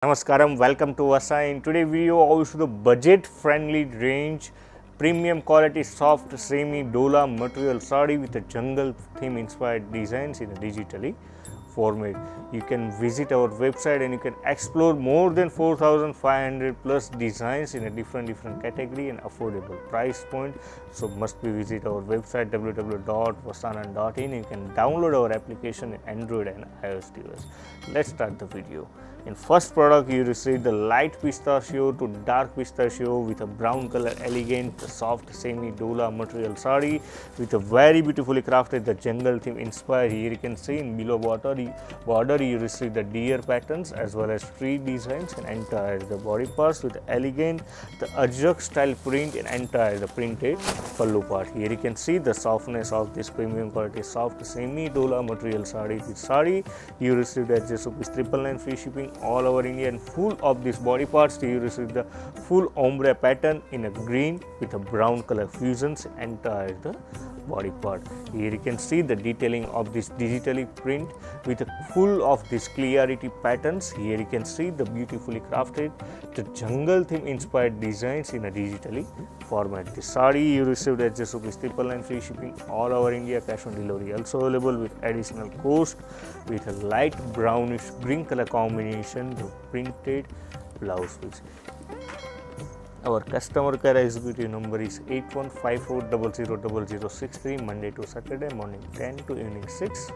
Namaskaram, welcome to Vastranand. In today's video, I will show the budget-friendly range, premium quality soft semi Dola material saree with a jungle theme inspired designs in a digitally format. You can visit our website and you can explore more than 4,500 plus designs in a different category and affordable price point. So must be visit our website www.vastranand.in. You can download our application in Android and iOS device. Let's start the video. In first product, you receive the light pistachio to dark pistachio with a brown color elegant soft semi Dola material saree with a very beautifully crafted the jungle theme inspired. Here you can see in below border you receive the deer patterns as well as tree designs and entire the body parts with elegant the ajrak style print and entire the printed pallu part. Here you can see the softness of this premium quality soft semi Dola material saree. With saree you receive the just ₹999 free shipping all over India, and full of these body parts you receive the full ombre pattern in a green with a brown color fusions entire the body part. Here you can see the detailing of this digitally print with a full of this clarity patterns. Here you can see the beautifully crafted the jungle theme inspired designs in a digitally format. The saree you received at just ₹999 free shipping all over India, cash on delivery also available with additional cost with a light brownish green color combination, the printed blouse piece. Our customer care executive number is 8154000063 Monday to Saturday morning 10 to evening 6.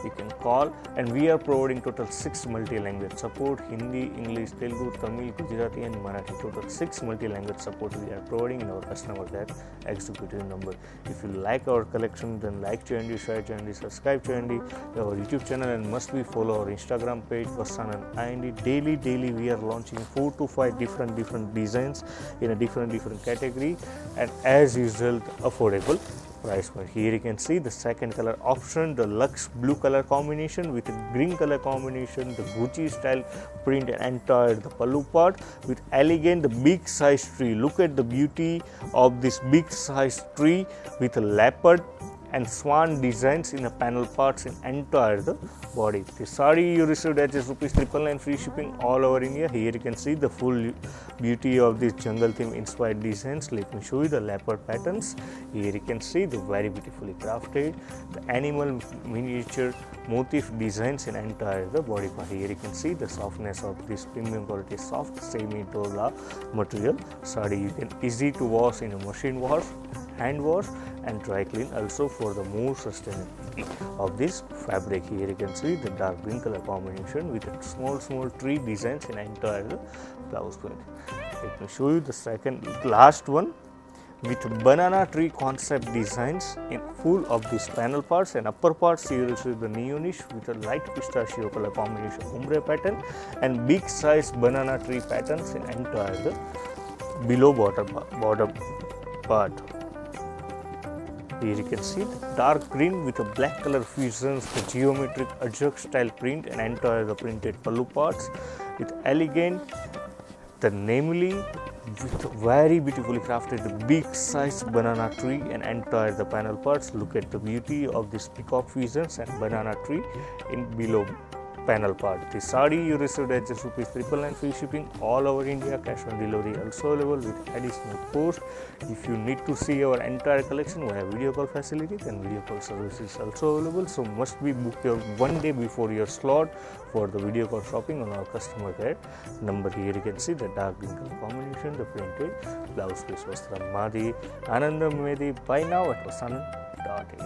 You can call, and we are providing total 6 multi-language support: Hindi, English, Telugu, Tamil, Gujarati and Marathi. Total 6 multi-language support we are providing in our customer care executive number. If you like our collection, then like channel, share channel, subscribe channel, our YouTube channel, and must be follow our Instagram page Vastranand. And daily we are launching 4 to 5 different designs in a different category, and as usual affordable price point. Here you can see the second color option, the Lux blue color combination with a green color combination, the Gucci style print and entire the pallu part with elegant the big size tree. Look at the beauty of this big size tree with a leopard and swan designs in the panel parts in entire the body. The saree you received at just ₹999 free shipping all over India. Here you can see the full beauty of this jungle theme inspired designs. Let me show you the leopard patterns. Here you can see the very beautifully crafted the animal miniature motif designs in entire the body part. Here you can see the softness of this premium quality soft semi Dola material saree. You can easy to wash in a machine wash, hand wash and dry clean also for the more sustainability of this fabric. Here you can see the dark green color combination with a small tree designs in entire blouse print. Let me show you the last one with banana tree concept designs in full of these panel parts, and upper parts you receive the neonish with a light pistachio color combination ombre pattern and big size banana tree patterns in entire the below border part. Here you can see the dark green with a black color fusions, the geometric ajrak style print and entire the printed pallu parts with elegant the namely with very beautifully crafted the big size banana tree and entire the panel parts. Look at the beauty of this peacock fusions and banana tree in below panel part. The saree you received at just ₹999 free shipping all over India, cash on delivery also available with additional cost. If you need to see our entire collection, we have video call facility, then video call service is also available. So must be book your 1 day before your slot for the video call shopping on our customer care number. Here you can see the dark green color combination, the printed blouse piece. Vastranand Madi Anandam Medi. Buy now at Vastranand.in.